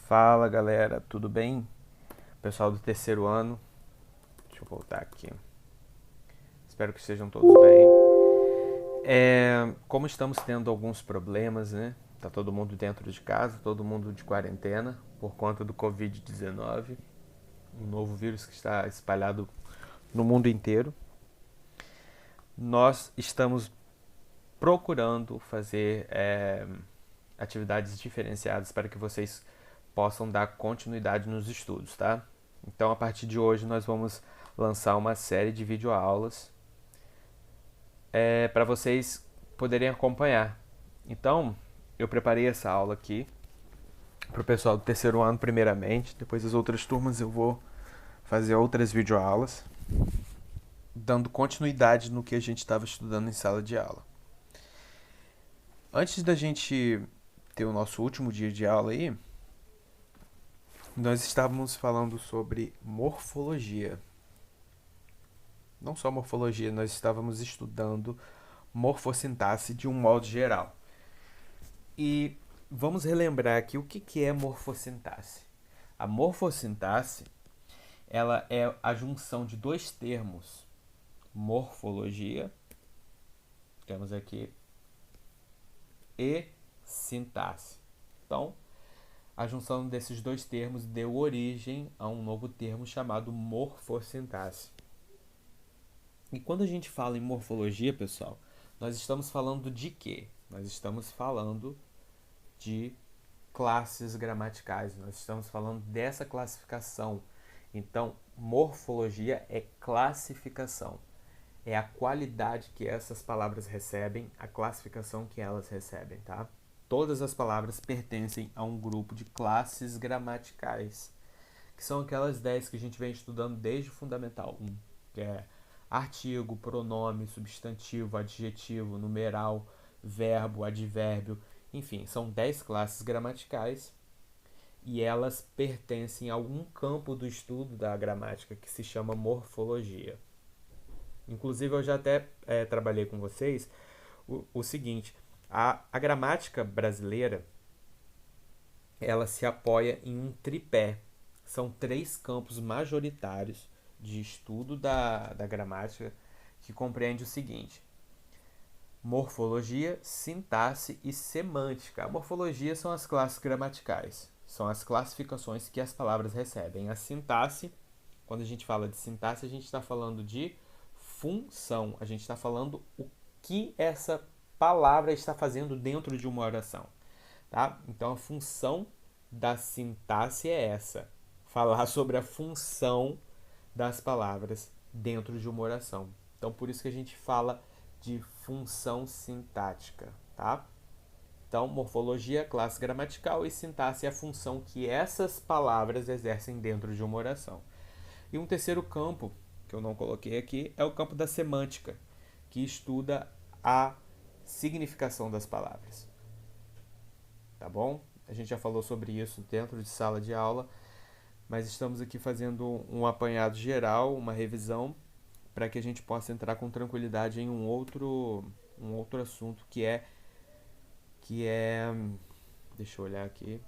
Fala galera, tudo bem? Pessoal do terceiro ano, deixa eu voltar aqui. Espero que estejam todos bem. Como estamos tendo alguns problemas, né? Tá todo mundo dentro de casa, todo mundo de quarentena por conta do Covid-19, um novo vírus que está espalhado no mundo inteiro. Nós estamos procurando fazer atividades diferenciadas para que vocês possam dar continuidade nos estudos, tá? Então, a partir de hoje, nós vamos lançar uma série de videoaulas para vocês poderem acompanhar. Então, eu preparei essa aula aqui para o pessoal do terceiro ano, primeiramente. Depois, as outras turmas, eu vou fazer outras videoaulas, dando continuidade no que a gente estava estudando em sala de aula. Antes da gente ter o nosso último dia de aula aí, nós estávamos falando sobre morfologia. Não só morfologia, nós estávamos estudando morfossintaxe de um modo geral. E vamos relembrar aqui o que é morfossintaxe. A morfossintaxe, ela é a junção de dois termos, morfologia, temos aqui, e sintaxe. Então, a junção desses dois termos deu origem a um novo termo chamado morfossintaxe. E quando a gente fala em morfologia, pessoal, nós estamos falando de quê? Nós estamos falando de classes gramaticais, nós estamos falando dessa classificação. Então, morfologia é classificação, é a qualidade que essas palavras recebem, a classificação que elas recebem, tá? Todas as palavras pertencem a um grupo de classes gramaticais, que são aquelas 10 que a gente vem estudando desde o Fundamental 1, que é artigo, pronome, substantivo, adjetivo, numeral, verbo, advérbio, enfim, são 10 classes gramaticais e elas pertencem a algum campo do estudo da gramática que se chama morfologia. Inclusive, eu já até trabalhei com vocês o seguinte, a gramática brasileira, ela se apoia em um tripé. São 3 campos majoritários de estudo da gramática que compreende o seguinte: morfologia, sintaxe e semântica. A morfologia são as classes gramaticais, são as classificações que as palavras recebem. A sintaxe, quando a gente fala de sintaxe, a gente está falando de função, a gente está falando o que essa palavra está fazendo dentro de uma oração. Tá? Então, a função da sintaxe é essa: falar sobre a função das palavras dentro de uma oração. Então, por isso que a gente fala de função sintática, tá? Então, morfologia, classe gramatical, e sintaxe é a função que essas palavras exercem dentro de uma oração. E um terceiro campo, que eu não coloquei aqui, é o campo da semântica, que estuda a significação das palavras. Tá bom? A gente já falou sobre isso dentro de sala de aula, mas estamos aqui fazendo um apanhado geral, uma revisão, para que a gente possa entrar com tranquilidade em um outro assunto que é, deixa eu olhar aqui,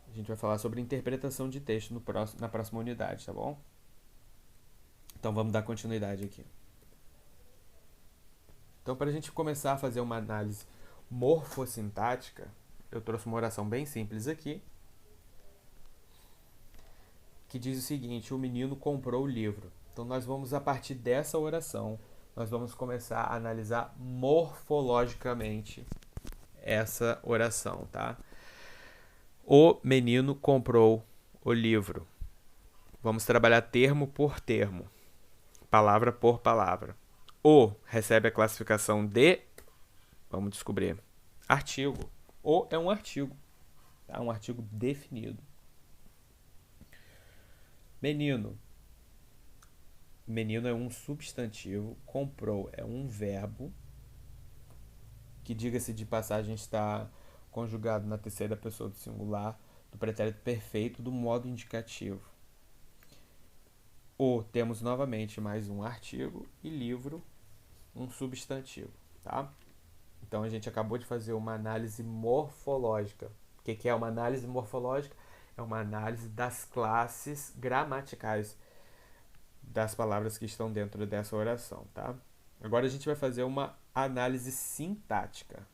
a gente vai falar sobre interpretação de texto na próxima unidade, tá bom? Então vamos dar continuidade aqui. Então, para a gente começar a fazer uma análise morfossintática, eu trouxe uma oração bem simples aqui, que diz o seguinte: o menino comprou o livro. Então, nós vamos, a partir dessa oração, nós vamos começar a analisar morfologicamente essa oração, tá? O menino comprou o livro. Vamos trabalhar termo por termo, palavra por palavra. O recebe a classificação de, vamos descobrir, artigo. O é um artigo, tá? Um artigo definido. Menino. Menino é um substantivo. Comprou é um verbo, que, diga-se de passagem, está conjugado na terceira pessoa do singular do pretérito perfeito do modo indicativo. O, temos novamente mais um artigo, e livro, um substantivo, tá? Então, a gente acabou de fazer uma análise morfológica. O que é uma análise morfológica? É uma análise das classes gramaticais das palavras que estão dentro dessa oração, tá? Agora a gente vai fazer uma análise sintática.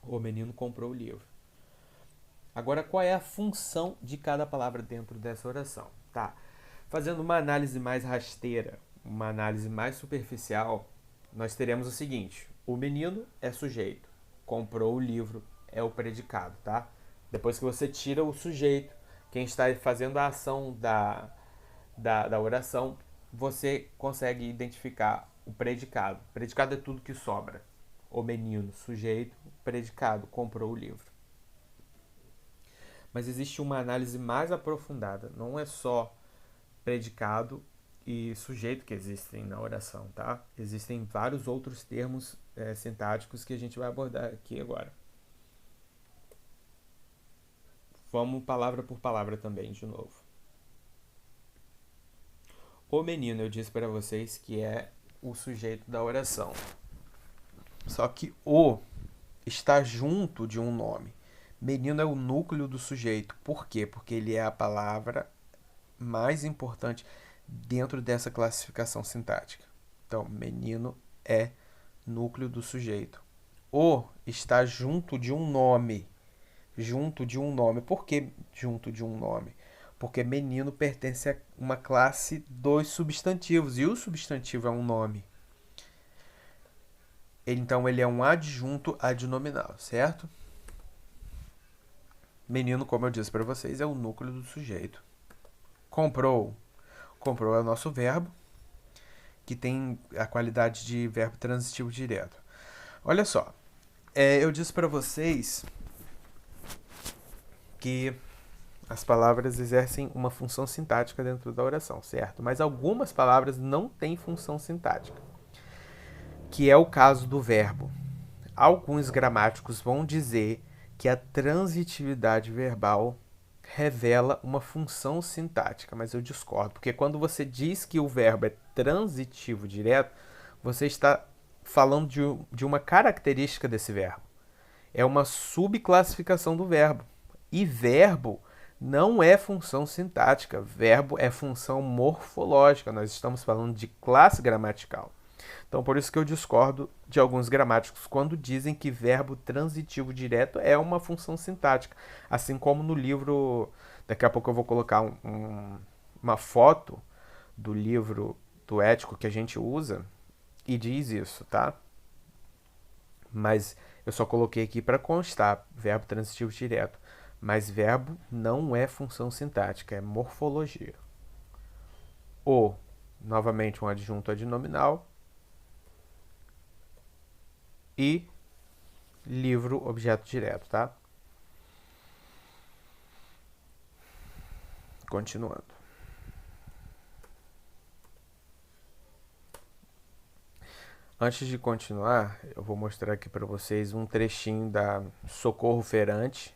O menino comprou o livro. Agora, qual é a função de cada palavra dentro dessa oração? Tá? Fazendo uma análise mais rasteira, uma análise mais superficial, nós teremos o seguinte: o menino é sujeito, comprou o livro é o predicado, tá? Depois que você tira o sujeito, quem está fazendo a ação da oração, você consegue identificar o predicado. O predicado é tudo que sobra. O menino, sujeito, predicado, comprou o livro. Mas existe uma análise mais aprofundada. Não é só predicado e sujeito que existem na oração, tá? Existem vários outros termos sintáticos que a gente vai abordar aqui agora. Vamos palavra por palavra também, de novo. O menino, eu disse para vocês que é o sujeito da oração. Só que o está junto de um nome. Menino é o núcleo do sujeito. Por quê? Porque ele é a palavra mais importante dentro dessa classificação sintática. Então, menino é núcleo do sujeito. O está junto de um nome. Junto de um nome. Por que junto de um nome? Porque menino pertence a uma classe dos substantivos. E o substantivo é um nome. Então, ele é um adjunto adnominal, certo? Menino, como eu disse para vocês, é o núcleo do sujeito. Comprou. Comprou é o nosso verbo, que tem a qualidade de verbo transitivo direto. Olha só, eu disse para vocês que as palavras exercem uma função sintática dentro da oração, certo? Mas algumas palavras não têm função sintática, que é o caso do verbo. Alguns gramáticos vão dizer que a transitividade verbal revela uma função sintática, mas eu discordo, porque quando você diz que o verbo é transitivo direto, você está falando de uma característica desse verbo. É uma subclassificação do verbo. E verbo não é função sintática, verbo é função morfológica. Nós estamos falando de classe gramatical. Então, por isso que eu discordo de alguns gramáticos quando dizem que verbo transitivo direto é uma função sintática. Assim como no livro, daqui a pouco eu vou colocar uma foto do livro do ético que a gente usa e diz isso, tá? Mas eu só coloquei aqui para constar verbo transitivo direto. Mas verbo não é função sintática, é morfologia. O, novamente um adjunto adnominal. E livro, objeto direto, tá? Continuando. Antes de continuar, eu vou mostrar aqui para vocês um trechinho da Socorro Ferante.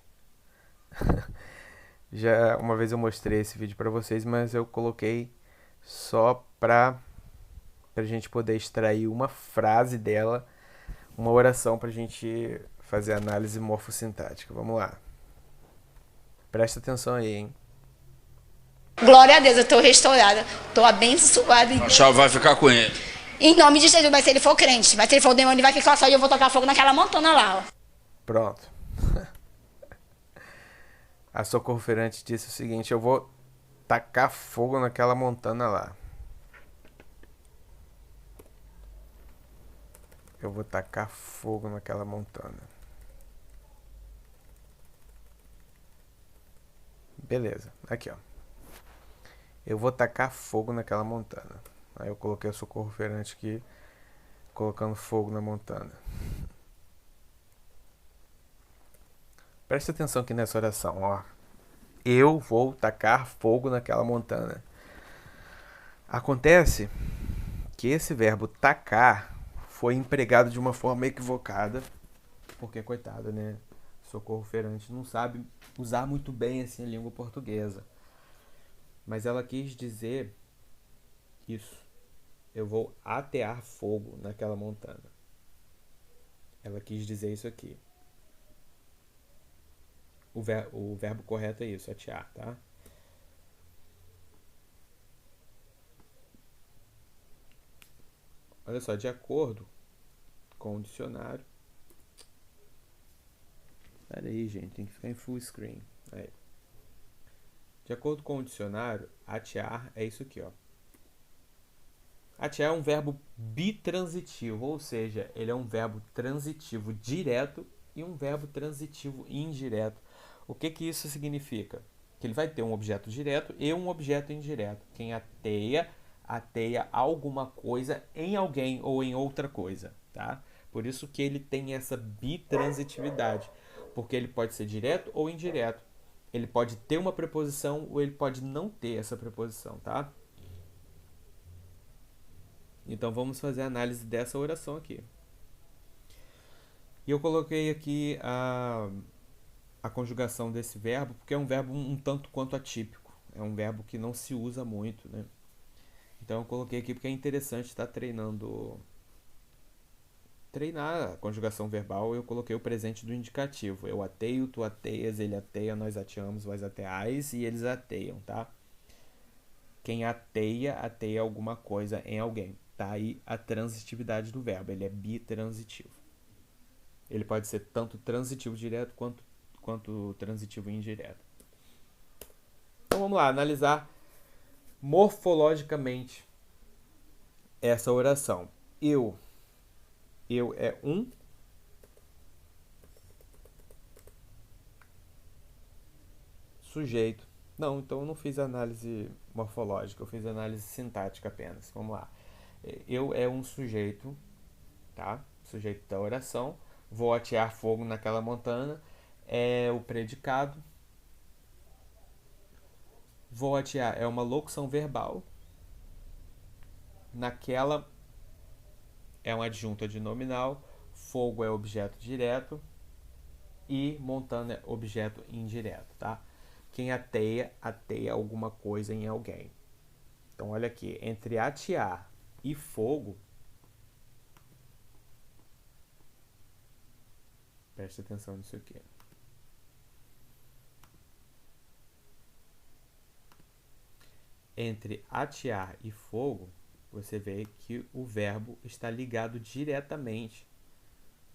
Já uma vez eu mostrei esse vídeo para vocês, mas eu coloquei só para a gente poder extrair uma frase dela, uma oração para a gente fazer análise morfossintática. Vamos lá. Presta atenção aí, hein? Glória a Deus, eu estou restaurada, estou abençoada. A chave vai ficar com ele. Em nome de Jesus, mas se ele for crente, mas se ele for demônio, ele vai ficar só e eu vou tocar fogo naquela montona lá, ó. Pronto. A Socorro Ferante disse o seguinte: eu vou tacar fogo naquela montana lá. Eu vou tacar fogo naquela montana. Beleza, aqui ó. Eu vou tacar fogo naquela montana. Aí eu coloquei o Socorro Ferante aqui, colocando fogo na montana. Presta atenção aqui nessa oração, ó. Eu vou tacar fogo naquela montana. Acontece que esse verbo tacar foi empregado de uma forma equivocada, porque, coitada, né? Socorro Ferante não sabe usar muito bem assim a língua portuguesa. Mas ela quis dizer isso. Eu vou atear fogo naquela montana. Ela quis dizer isso aqui. o verbo correto é isso, atear, tá? Olha só, de acordo com o dicionário. Pera aí, gente, tem que ficar em full screen. Aí. De acordo com o dicionário, atear é isso aqui, ó. Atear é um verbo bitransitivo, ou seja, ele é um verbo transitivo direto e um verbo transitivo indireto. O que que isso significa? Que ele vai ter um objeto direto e um objeto indireto. Quem ateia, ateia alguma coisa em alguém ou em outra coisa, tá? Por isso que ele tem essa bitransitividade, porque ele pode ser direto ou indireto. Ele pode ter uma preposição ou ele pode não ter essa preposição, tá? Então vamos fazer a análise dessa oração aqui. E eu coloquei aqui a conjugação desse verbo, porque é um verbo um tanto quanto atípico. É um verbo que não se usa muito, né? Então eu coloquei aqui porque é interessante estar treinar a conjugação verbal. Eu coloquei o presente do indicativo. Eu ateio, tu ateias, ele ateia, nós ateamos, vós ateais e eles ateiam, tá? Quem ateia, ateia alguma coisa em alguém. Tá aí a transitividade do verbo, ele é bitransitivo. Ele pode ser tanto transitivo direto quanto transitivo indireto. Então vamos lá, analisar morfologicamente essa oração. Eu é um sujeito. Não, então eu não fiz análise morfológica, eu fiz análise sintática apenas. Vamos lá. Eu é um sujeito, tá? Sujeito da oração. Vou atear fogo naquela montanha. É o predicado. Vou atear é uma locução verbal. Naquela é um adjunto adnominal. Fogo é objeto direto. E montanha é objeto indireto, tá? Quem ateia, ateia alguma coisa em alguém. Então, olha aqui. Entre atear e fogo, preste atenção nisso aqui. Entre atear e fogo, você vê que o verbo está ligado diretamente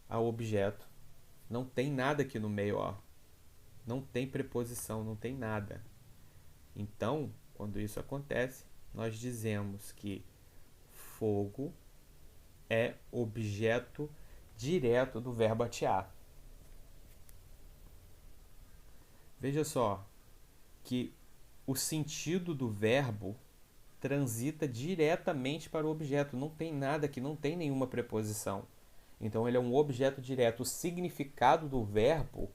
ao objeto. Não tem nada aqui no meio, ó. Não tem preposição, não tem nada. Então, quando isso acontece, nós dizemos que fogo é objeto direto do verbo atear. Veja só que o sentido do verbo transita diretamente para o objeto. Não tem nada aqui, não tem nenhuma preposição. Então ele é um objeto direto. O significado do verbo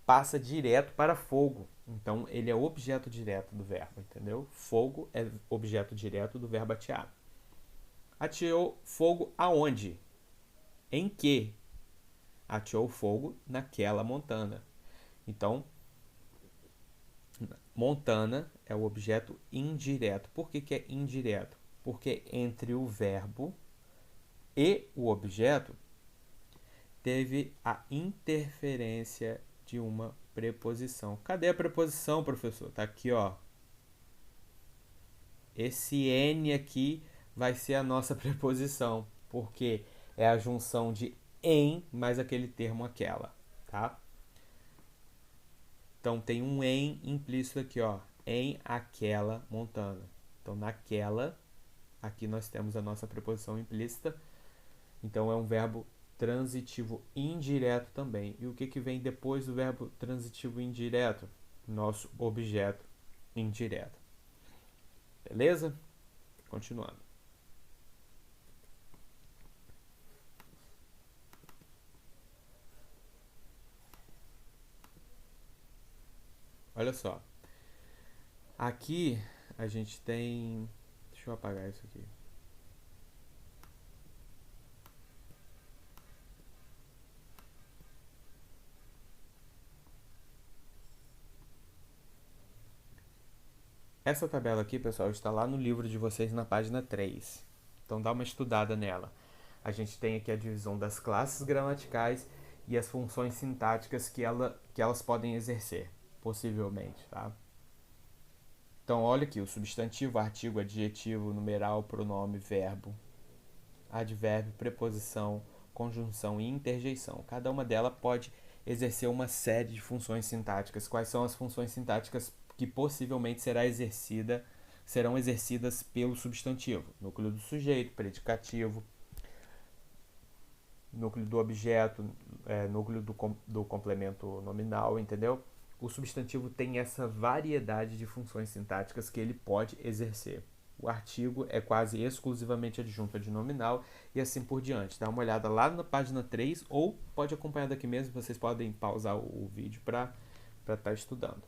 passa direto para fogo. Então ele é objeto direto do verbo, entendeu? Fogo é objeto direto do verbo atear. Ateou fogo aonde? Em que? Ateou fogo naquela montana. Então, montana é o objeto indireto. Por que é indireto? Porque entre o verbo e o objeto teve a interferência de uma preposição. Cadê a preposição, professor? Tá aqui, ó. Esse N aqui vai ser a nossa preposição, porque é a junção de em mais aquele termo aquela, tá? Então tem um em implícito aqui, ó, em aquela montana. Então naquela, aqui nós temos a nossa preposição implícita. Então é um verbo transitivo indireto também. E o que vem depois do verbo transitivo indireto? Nosso objeto indireto. Beleza? Continuando. Olha só. Aqui a gente tem... Deixa eu apagar isso aqui. Essa tabela aqui, pessoal, está lá no livro de vocês na página 3. Então dá uma estudada nela. A gente tem aqui a divisão das classes gramaticais e as funções sintáticas que elas podem exercer, possivelmente, tá? Então, olha aqui, o substantivo, artigo, adjetivo, numeral, pronome, verbo, advérbio, preposição, conjunção e interjeição. Cada uma delas pode exercer uma série de funções sintáticas. Quais são as funções sintáticas que possivelmente serão exercidas pelo substantivo? Núcleo do sujeito, predicativo, núcleo do objeto, núcleo do complemento nominal, entendeu? O substantivo tem essa variedade de funções sintáticas que ele pode exercer. O artigo é quase exclusivamente adjunto adnominal e assim por diante. Dá uma olhada lá na página 3 ou pode acompanhar daqui mesmo, vocês podem pausar o vídeo para estar estudando.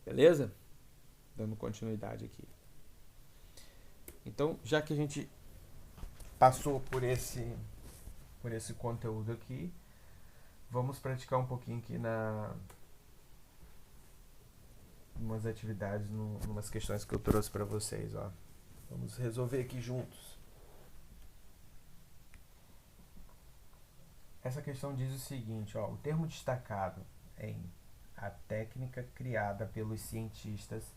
Beleza? Dando continuidade aqui. Então, já que a gente passou por esse conteúdo aqui, vamos praticar um pouquinho aqui umas atividades, umas questões que eu trouxe para vocês, ó. Vamos resolver aqui juntos. Essa questão diz o seguinte, ó, o termo destacado em a técnica criada pelos cientistas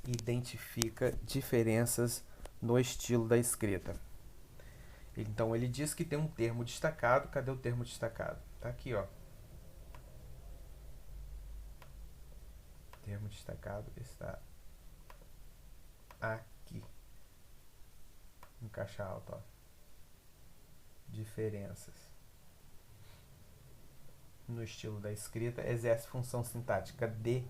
identifica diferenças no estilo da escrita. Então ele diz que tem um termo destacado. Cadê o termo destacado? Tá aqui, ó. O termo destacado está aqui. Em caixa alta, ó. Diferenças no estilo da escrita exerce função sintática de.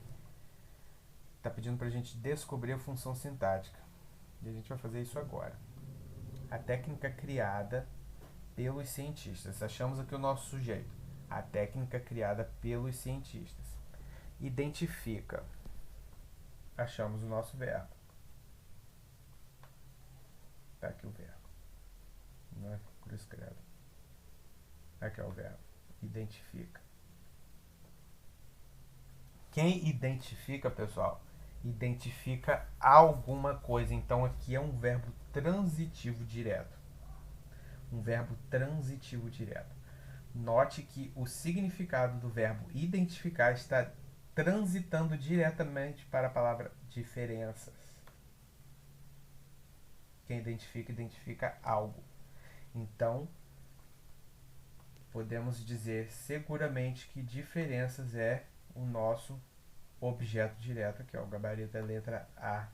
Tá pedindo pra gente descobrir a função sintática. E a gente vai fazer isso agora. A técnica criada pelos cientistas. Achamos aqui o nosso sujeito. A técnica criada pelos cientistas. Identifica. Achamos o nosso verbo. Tá aqui o verbo. Não é cruz credo. Aqui é o verbo. Identifica. Quem identifica, pessoal, identifica alguma coisa. Então aqui é um verbo transitivo direto. Um verbo transitivo direto. Note que o significado do verbo identificar está transitando diretamente para a palavra diferenças. Quem identifica, identifica algo. Então, podemos dizer seguramente que diferenças é o nosso objeto direto, que é o gabarito da letra A.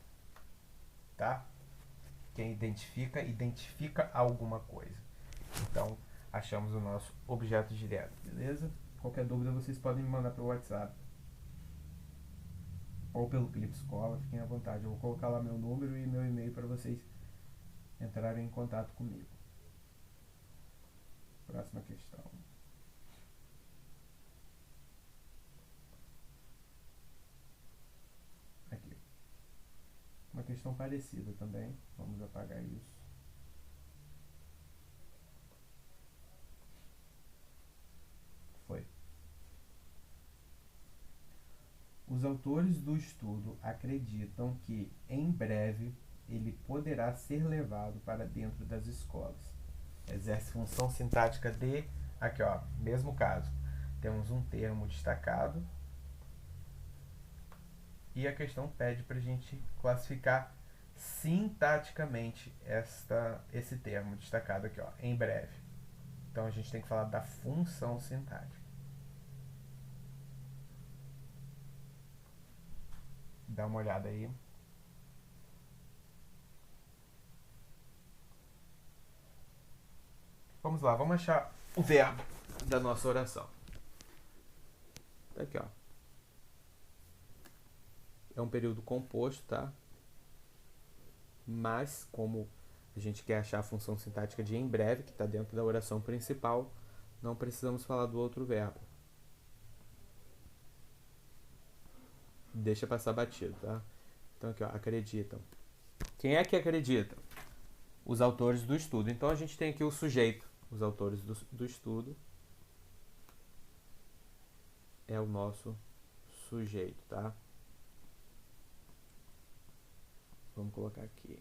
Tá? Quem identifica, identifica alguma coisa. Então, achamos o nosso objeto direto, beleza? Qualquer dúvida vocês podem me mandar pelo WhatsApp ou pelo Clipe Escola, fiquem à vontade. Eu vou colocar lá meu número e meu e-mail para vocês entrarem em contato comigo. Próxima questão. Aqui. Uma questão parecida também. Vamos apagar isso. Foi. Os autores do estudo acreditam que, em breve, ele poderá ser levado para dentro das escolas. Exerce função sintática de... Aqui, ó, mesmo caso. Temos um termo destacado. E a questão pede para a gente classificar sintaticamente esse termo destacado aqui, ó, em breve. Então a gente tem que falar da função sintática. Dá uma olhada aí. Vamos lá, vamos achar o verbo da nossa oração. Tá aqui, ó. É um período composto, tá? Mas, como a gente quer achar a função sintática de em breve, que está dentro da oração principal, não precisamos falar do outro verbo. Deixa passar batido, tá? Então aqui, ó, acreditam. Quem é que acredita? Os autores do estudo. Então a gente tem aqui o sujeito. Os autores do estudo é o nosso sujeito, tá? Vamos colocar aqui.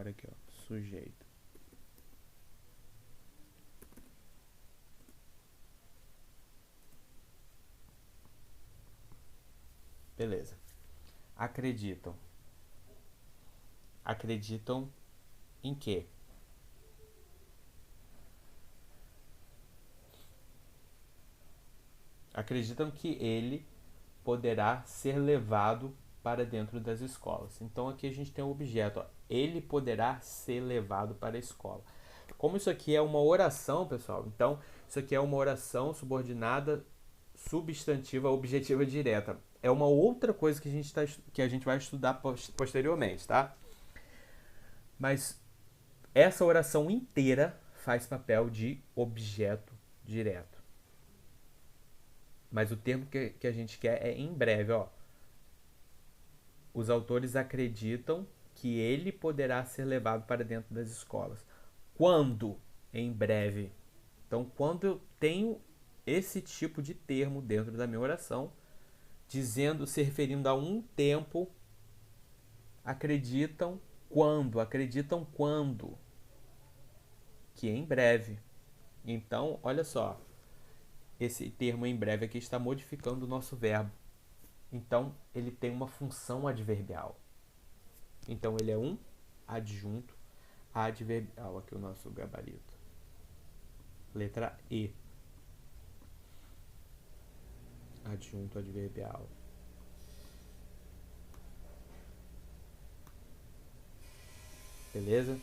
agora aqui, ó, sujeito. Beleza. Acreditam. Acreditam em quê? Acreditam que ele poderá ser levado para dentro das escolas. Então aqui a gente tem o objeto, ó, ele poderá ser levado para a escola. Como isso aqui é uma oração, pessoal, então isso aqui é uma oração subordinada substantiva objetiva direta. É uma outra coisa que a gente vai estudar posteriormente, tá? Mas essa oração inteira faz papel de objeto direto. Mas o termo que a gente quer é em breve, ó. Os autores acreditam que ele poderá ser levado para dentro das escolas. Quando? Em breve. Então, quando eu tenho esse tipo de termo dentro da minha oração, dizendo, se referindo a um tempo, acreditam quando? Que em breve. Então, olha só, esse termo em breve aqui está modificando o nosso verbo. Então, ele tem uma função adverbial. Então, ele é um adjunto adverbial. Aqui o nosso gabarito. Letra E. Adjunto adverbial. Beleza?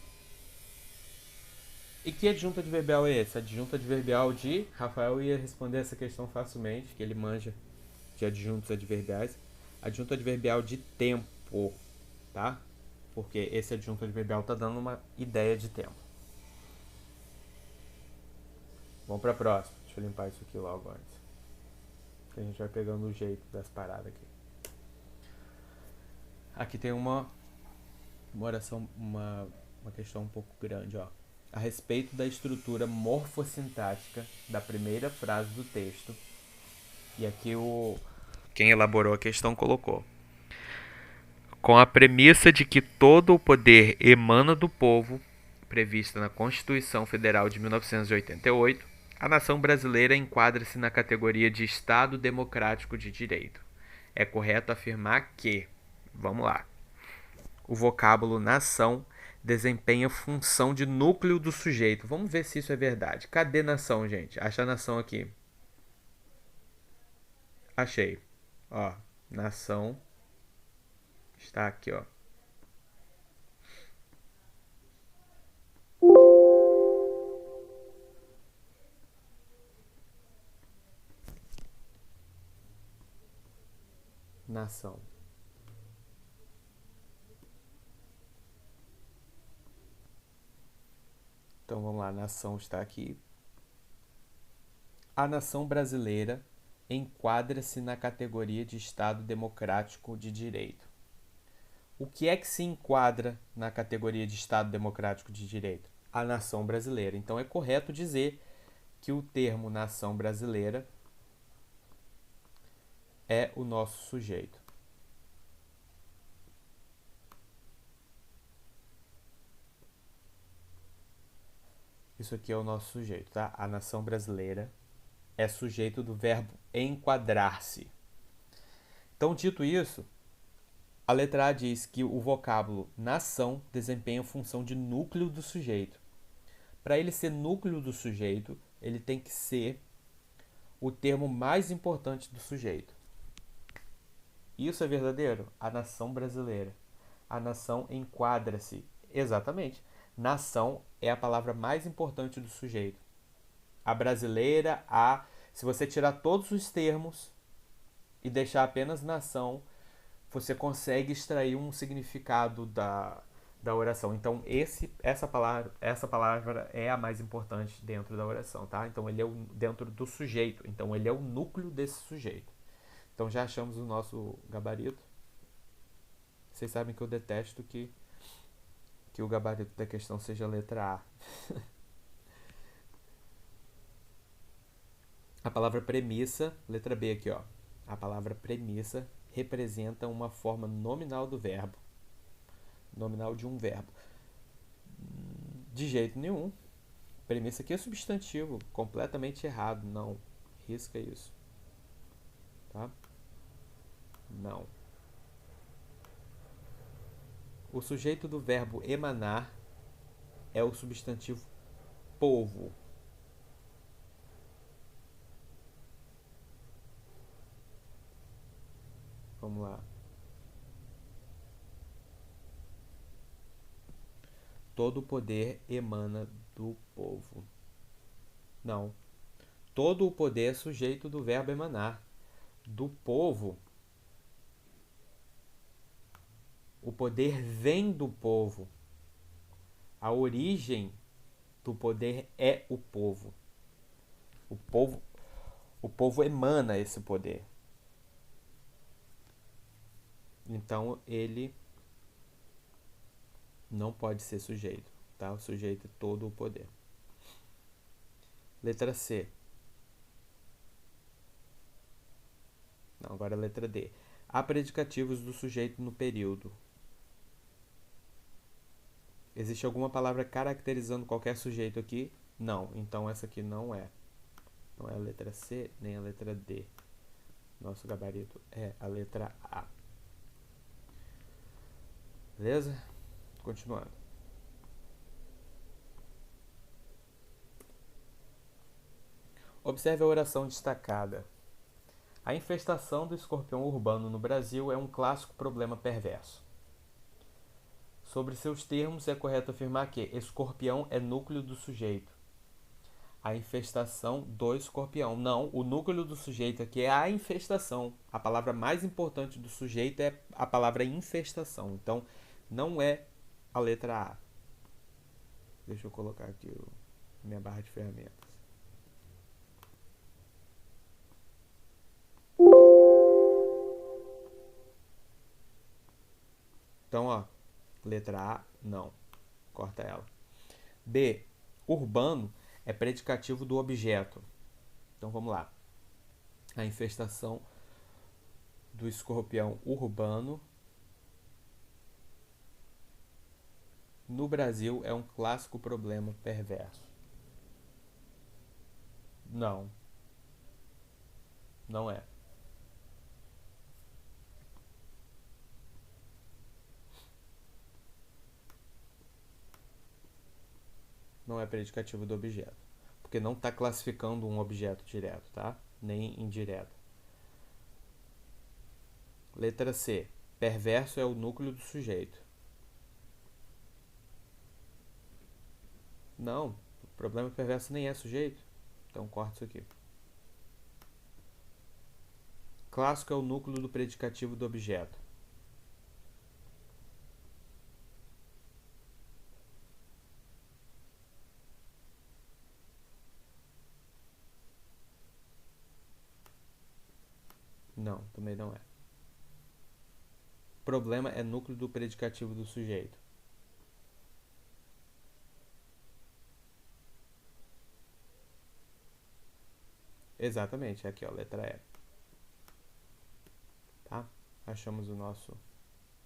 E que adjunto adverbial é esse? Adjunto adverbial de... Rafael ia responder essa questão facilmente, que ele manja de adjuntos adverbiais. Adjunto adverbial de tempo, tá? Porque esse adjunto adverbial tá dando uma ideia de tempo. Vamos para a próxima. Deixa eu limpar isso aqui logo antes. Que a gente vai pegando o jeito das paradas aqui. Aqui tem uma oração, uma questão um pouco grande, ó. A respeito da estrutura morfossintática da primeira frase do texto. E aqui quem elaborou a questão colocou: com a premissa de que todo o poder emana do povo, prevista na Constituição Federal de 1988, a nação brasileira enquadra-se na categoria de Estado Democrático de Direito. É correto afirmar que, vamos lá, o vocábulo nação desempenha função de núcleo do sujeito. Vamos ver se isso é verdade. Cadê nação, gente? Acha a nação aqui. Achei. Ó, nação está aqui, ó. Nação. Então vamos lá, nação está aqui. A nação brasileira enquadra-se na categoria de Estado Democrático de Direito. O que é que se enquadra na categoria de Estado Democrático de Direito? A nação brasileira. Então é correto dizer que o termo nação brasileira é o nosso sujeito. Isso aqui é o nosso sujeito, tá? A nação brasileira é sujeito do verbo enquadrar-se. Então, dito isso, a letra A diz que o vocábulo nação desempenha a função de núcleo do sujeito. Para ele ser núcleo do sujeito, ele tem que ser o termo mais importante do sujeito. Isso é verdadeiro? A nação brasileira. A nação enquadra-se. Exatamente. Nação é a palavra mais importante do sujeito. A brasileira, se você tirar todos os termos e deixar apenas nação, você consegue extrair um significado da oração. Então, essa palavra é a mais importante dentro da oração, tá? Então, ele é dentro do sujeito. Então, ele é o núcleo desse sujeito. Então, já achamos o nosso gabarito. Vocês sabem que eu detesto que o gabarito da questão seja a letra A. A palavra premissa, letra B aqui, ó. A palavra premissa representa uma forma nominal do verbo. Nominal de um verbo. De jeito nenhum. Premissa aqui é substantivo, completamente errado. Não, risca isso, tá? Não. O sujeito do verbo emanar é o substantivo polvo. Vamos lá. Todo o poder emana do povo. Não. Todo o poder é sujeito do verbo emanar. Do povo. O poder vem do povo. A origem do poder é o povo. O povo, o povo emana esse poder. Então ele não pode ser sujeito, tá? O sujeito é todo o poder. Letra C. Não, agora a letra D. Há predicativos do sujeito no período. Existe alguma palavra caracterizando qualquer sujeito aqui? Não. Então essa aqui não é. Não é a letra C, nem a letra D. Nosso gabarito é a letra A. Beleza? Continuando. Observe a oração destacada. A infestação do escorpião urbano no Brasil é um clássico problema perverso. Sobre seus termos, é correto afirmar que escorpião é núcleo do sujeito. A infestação do escorpião. Não, o núcleo do sujeito aqui é a infestação. A palavra mais importante do sujeito é a palavra infestação. Então, não é a letra A. Deixa eu colocar aqui minha barra de ferramentas. Então, ó, letra A, não. Corta ela. B. Urbano é predicativo do objeto. Então, vamos lá. A infestação do escorpião urbano no Brasil é um clássico problema perverso. Não. Não é. Não é predicativo do objeto. Porque não está classificando um objeto direto, tá? Nem indireto. Letra C. Perverso é o núcleo do sujeito. Não. O problema perverso nem é sujeito. Então corta isso aqui. Clássico é o núcleo do predicativo do objeto. Não, também não é. Problema é núcleo do predicativo do sujeito. Exatamente, aqui ó, letra E. Tá? Achamos o nosso...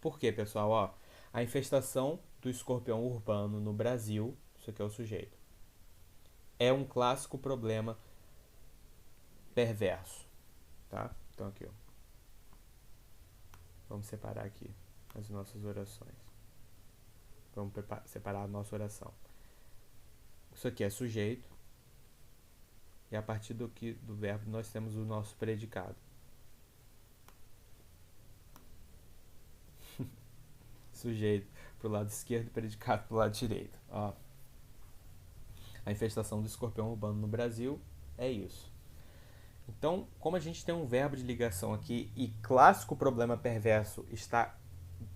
Por quê, pessoal? Ó, a infestação do escorpião urbano no Brasil, isso aqui é o sujeito, é um clássico problema perverso. Tá? Então aqui, ó. Vamos separar aqui as nossas orações. Vamos separar a nossa oração. Isso aqui é sujeito. E a partir do verbo nós temos o nosso predicado. Sujeito para o lado esquerdo e predicado para o lado direito. Ó. A infestação do escorpião urbano no Brasil é isso. Então, como a gente tem um verbo de ligação aqui e clássico problema perverso está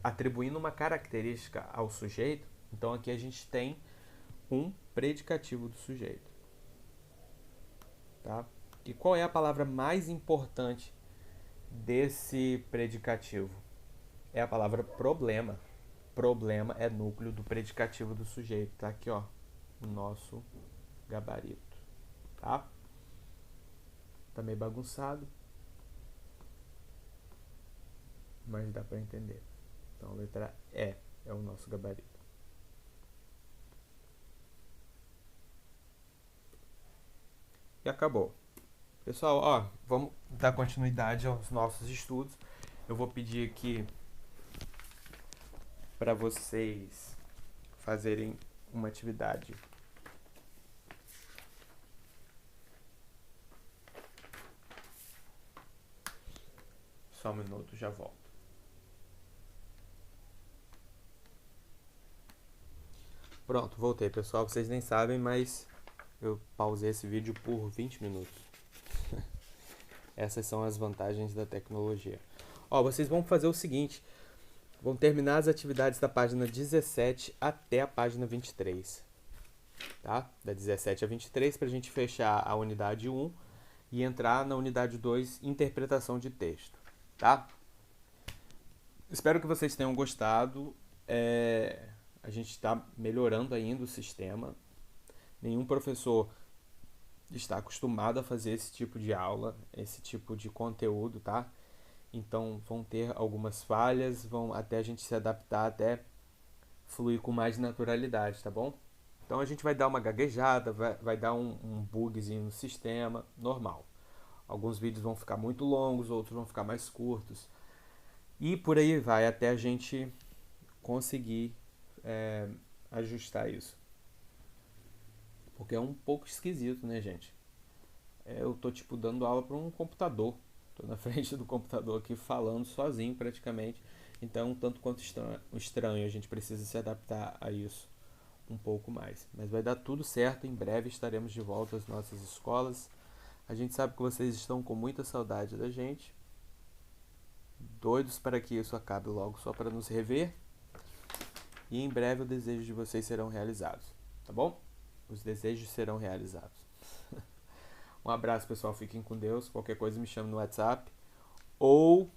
atribuindo uma característica ao sujeito, então aqui a gente tem um predicativo do sujeito. Tá? E qual é a palavra mais importante desse predicativo? É a palavra problema. Problema é núcleo do predicativo do sujeito. Tá aqui, ó, o nosso gabarito. Tá? Tá meio bagunçado, mas dá para entender. Então, a letra E é o nosso gabarito. e acabou. Pessoal, ó, vamos dar continuidade aos nossos estudos. Eu vou pedir aqui para vocês fazerem uma atividade. Só um minuto, já volto. Pronto, voltei, pessoal. Vocês nem sabem, mas eu pausei esse vídeo por 20 minutos. Essas são as vantagens da tecnologia. Ó, vocês vão fazer o seguinte. Vão terminar as atividades da página 17 até a página 23. Tá? Da 17 a 23 para a gente fechar a unidade 1 e entrar na unidade 2, interpretação de texto. Tá? Espero que vocês tenham gostado. A gente está melhorando ainda o sistema. Nenhum professor está acostumado a fazer esse tipo de aula, esse tipo de conteúdo, tá? Então vão ter algumas falhas, vão até a gente se adaptar, até fluir com mais naturalidade, tá bom? Então a gente vai dar uma gaguejada, vai dar um bugzinho no sistema, normal. Alguns vídeos vão ficar muito longos, outros vão ficar mais curtos. E por aí vai, até a gente conseguir ajustar isso. Porque é um pouco esquisito, né, gente? Eu tô, tipo, dando aula para um computador. Tô na frente do computador aqui falando sozinho, praticamente. Então, tanto quanto estranho, a gente precisa se adaptar a isso um pouco mais. Mas vai dar tudo certo, em breve estaremos de volta às nossas escolas. A gente sabe que vocês estão com muita saudade da gente. Doidos para que isso acabe logo, só para nos rever. E em breve os desejos de vocês serão realizados, tá bom? Os desejos serão realizados. Um abraço, pessoal. Fiquem com Deus. Qualquer coisa me chame no WhatsApp ou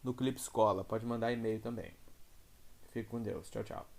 no Clipe Escola. Pode mandar e-mail também. Fique com Deus. Tchau, tchau.